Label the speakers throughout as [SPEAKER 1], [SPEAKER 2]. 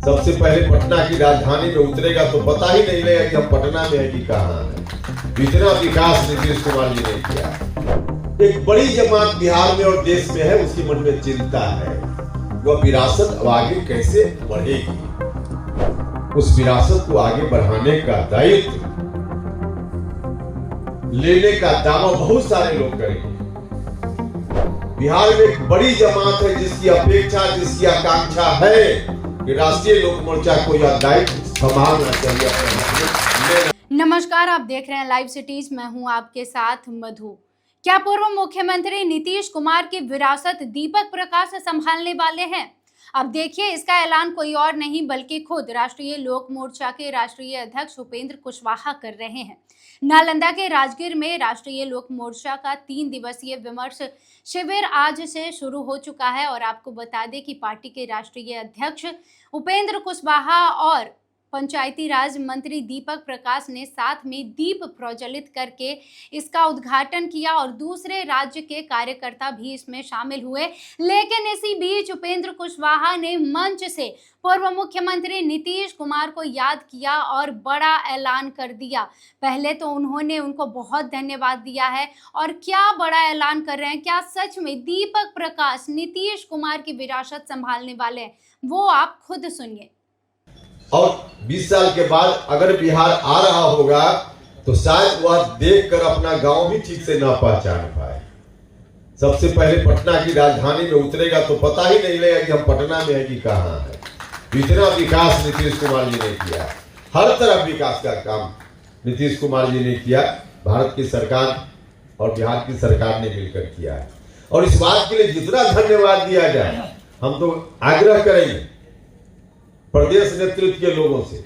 [SPEAKER 1] सबसे पहले पटना की राजधानी में उतरेगा तो पता ही नहीं लगेगा कि हम पटना में है कि कहाँ है। इतना विकास नीतीश कुमार जी ने किया। एक बड़ी जमात बिहार में और देश में है, उसके मन में चिंता है वह विरासत अब आगे कैसे बढ़ेगी। उस विरासत को आगे बढ़ाने का दायित्व लेने का दावा बहुत सारे लोग करेंगे। बिहार में एक बड़ी जमात है जिसकी अपेक्षा, जिसकी आकांक्षा है कि राष्ट्रीय लोक मोर्चा को यह दायित्व संभालना चाहिए।
[SPEAKER 2] नमस्कार, आप देख रहे हैं लाइव सिटीज। मैं हूं आपके साथ मधु। क्या पूर्व मुख्यमंत्री नीतीश कुमार की विरासत दीपक प्रकाश संभालने वाले हैं? अब देखिए, इसका ऐलान कोई और नहीं बल्कि खुद राष्ट्रीय लोक मोर्चा के राष्ट्रीय अध्यक्ष उपेंद्र कुशवाहा कर रहे हैं। नालंदा के राजगीर में राष्ट्रीय लोक मोर्चा का 3 दिवसीय विमर्श शिविर आज से शुरू हो चुका है और आपको बता दें कि पार्टी के राष्ट्रीय अध्यक्ष उपेंद्र कुशवाहा और पंचायती राज मंत्री दीपक प्रकाश ने साथ में दीप प्रज्वलित करके इसका उद्घाटन किया और दूसरे राज्य के कार्यकर्ता भी इसमें शामिल हुए। लेकिन इसी बीच उपेंद्र कुशवाहा ने मंच से पूर्व मुख्यमंत्री नीतीश कुमार को याद किया और बड़ा ऐलान कर दिया। पहले तो उन्होंने उनको बहुत धन्यवाद दिया है और क्या बड़ा ऐलान कर रहे हैं, क्या सच में दीपक प्रकाश नीतीश कुमार की विरासत संभालने वाले हैं, वो आप खुद सुनिए।
[SPEAKER 1] और 20 साल के बाद अगर बिहार आ रहा होगा तो शायद वह देखकर अपना गांव भी ठीक से ना पहचान पाए। सबसे पहले पटना की राजधानी में उतरेगा तो पता ही नहीं लगेगा कि हम पटना में है कि कहाँ है। इतना विकास नीतीश कुमार जी ने किया, हर तरफ विकास का काम नीतीश कुमार जी ने किया। भारत की सरकार और बिहार की सरकार ने मिलकर किया है और इस बात के लिए जितना धन्यवाद दिया जाए, हम तो आग्रह करेंगे प्रदेश नेतृत्व के लोगों से।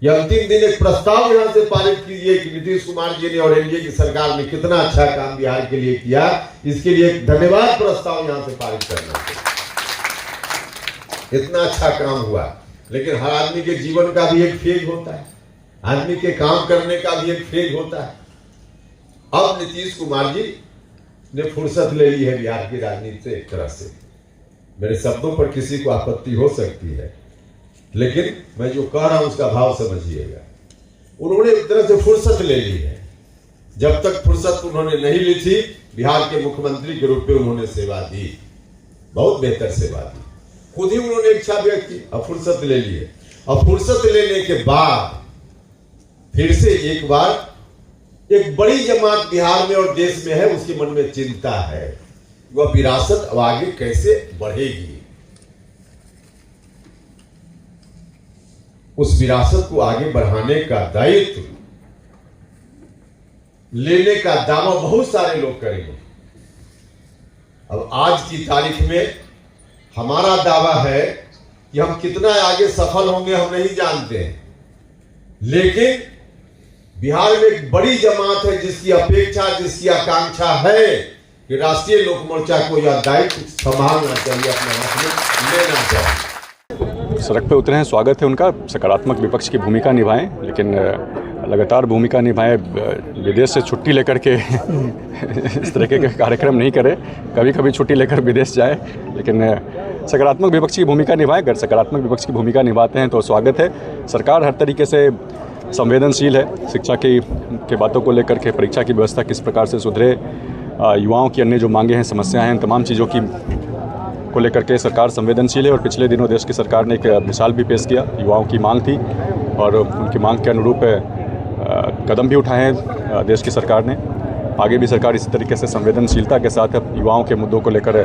[SPEAKER 1] यह अंतिम दिन एक प्रस्ताव यहां से पारित कीजिए कि नीतीश कुमार जी ने और एनडीए की सरकार ने कितना अच्छा काम बिहार के लिए किया। इसके लिए एक धन्यवाद प्रस्ताव यहां से पारित करना है। इतना अच्छा काम हुआ, लेकिन हर आदमी के जीवन का भी एक फेज होता है, आदमी के काम करने का भी एक फेज होता है। अब नीतीश कुमार जी ने फुर्सत ले ली है बिहार की राजनीति से। एक तरह से मेरे शब्दों पर किसी को आपत्ति हो सकती है, लेकिन मैं जो कह रहा हूं उसका भाव समझिएगा। उन्होंने एक तरह से फुर्सत ले ली है। जब तक फुर्सत उन्होंने नहीं ली थी, बिहार के मुख्यमंत्री के रूप में उन्होंने सेवा दी, बहुत बेहतर सेवा दी। खुद ही उन्होंने इच्छा व्यक्त की, अब फुर्सत ले ली है। अब फुर्सत लेने के बाद फिर से एक बार एक बड़ी जमात बिहार में और देश में है, उसके मन में चिंता है वह विरासत अब आगे कैसे बढ़ेगी। उस विरासत को आगे बढ़ाने का दायित्व लेने का दावा बहुत सारे लोग करेंगे। अब आज की तारीख में हमारा दावा है कि हम कितना आगे सफल होंगे हम नहीं जानते हैं, लेकिन बिहार में एक बड़ी जमात है जिसकी अपेक्षा, जिसकी आकांक्षा है कि राष्ट्रीय लोक मोर्चा को यह दायित्व संभालना चाहिए, अपने हाथ में लेना चाहिए।
[SPEAKER 3] सड़क पे उतरे हैं, स्वागत है उनका। सकारात्मक विपक्ष की भूमिका निभाएं, लेकिन लगातार भूमिका निभाएं, विदेश से छुट्टी लेकर के इस तरह के कार्यक्रम नहीं करें। कभी कभी छुट्टी लेकर विदेश जाए, लेकिन सकारात्मक विपक्ष की भूमिका निभाएं। अगर सकारात्मक विपक्ष की भूमिका निभाते हैं तो स्वागत है। सरकार हर तरीके से संवेदनशील है। शिक्षा की बातों को लेकर के, परीक्षा की व्यवस्था किस प्रकार से सुधरे, युवाओं की अन्य जो मांगे हैं, समस्याएँ हैं, तमाम चीज़ों की को लेकर के सरकार संवेदनशील है। और पिछले दिनों देश की सरकार ने एक मिसाल भी पेश किया। युवाओं की मांग थी और उनकी मांग के अनुरूप कदम भी उठाए हैं देश की सरकार ने। आगे भी सरकार इसी तरीके से संवेदनशीलता के साथ युवाओं के मुद्दों को लेकर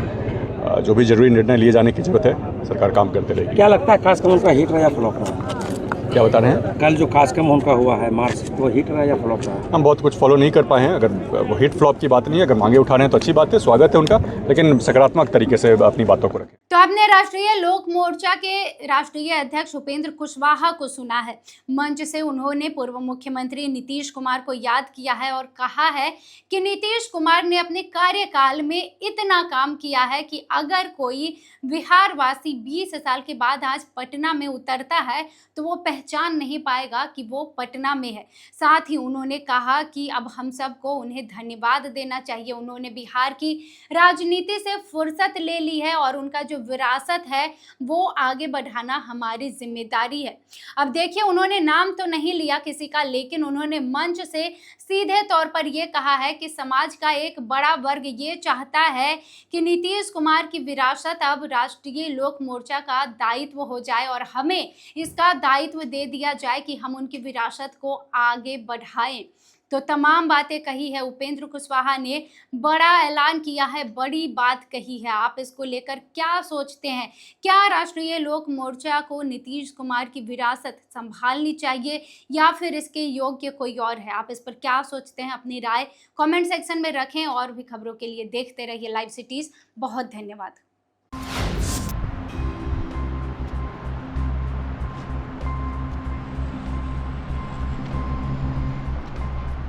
[SPEAKER 3] जो भी जरूरी निर्णय लिए जाने की जरूरत है, सरकार काम करते रहेगी।
[SPEAKER 4] क्या लगता है खासकर उनका हिट रहा या फ्लॉप रहा?
[SPEAKER 3] क्या बता रहे हैं?
[SPEAKER 4] कल जो खासकर उनका हुआ है मार्च, तो हिट रहा या फ्लॉप रहा?
[SPEAKER 3] हम बहुत कुछ फॉलो नहीं कर पाए हैं। अगर वो हिट फ्लॉप की बात नहीं है, अगर मांगे उठा रहे हैं तो अच्छी बात है, स्वागत है उनका, लेकिन सकारात्मक तरीके से अपनी बातों को रखें।
[SPEAKER 2] तो आपने राष्ट्रीय लोक मोर्चा के राष्ट्रीय अध्यक्ष उपेंद्र कुशवाहा को सुना है। मंच से उन्होंने पूर्व मुख्यमंत्री नीतीश कुमार को याद किया है और कहा है कि नीतीश कुमार ने अपने कार्यकाल में इतना काम किया है कि अगर कोई बिहार वासी 20 साल के बाद आज पटना में उतरता है तो वो पहचान नहीं पाएगा कि वो पटना में है। साथ ही उन्होंने कहा कि अब हम सबको उन्हें धन्यवाद देना चाहिए। उन्होंने बिहार की राजनीति से फुर्सत ले ली है और उनका जो विरासत है वो आगे बढ़ाना हमारी जिम्मेदारी है। अब देखिए, उन्होंने नाम तो नहीं लिया किसी का, लेकिन उन्होंने मंच से सीधे तौर पर यह कहा है कि समाज का एक बड़ा वर्ग ये चाहता है कि नीतीश कुमार की विरासत अब राष्ट्रीय लोक मोर्चा का दायित्व हो जाए और हमें इसका दायित्व दे दिया जाए कि हम उनकी विरासत को आगे बढ़ाएं। तो तमाम बातें कही है उपेंद्र कुशवाहा ने, बड़ा ऐलान किया है, बड़ी बात कही है। आप इसको लेकर क्या सोचते हैं? क्या राष्ट्रीय लोक मोर्चा को नीतीश कुमार की विरासत संभालनी चाहिए या फिर इसके योग्य कोई और है? आप इस पर क्या सोचते हैं? अपनी राय कमेंट सेक्शन में रखें और भी खबरों के लिए देखते रहिए लाइव सिटीज। बहुत धन्यवाद।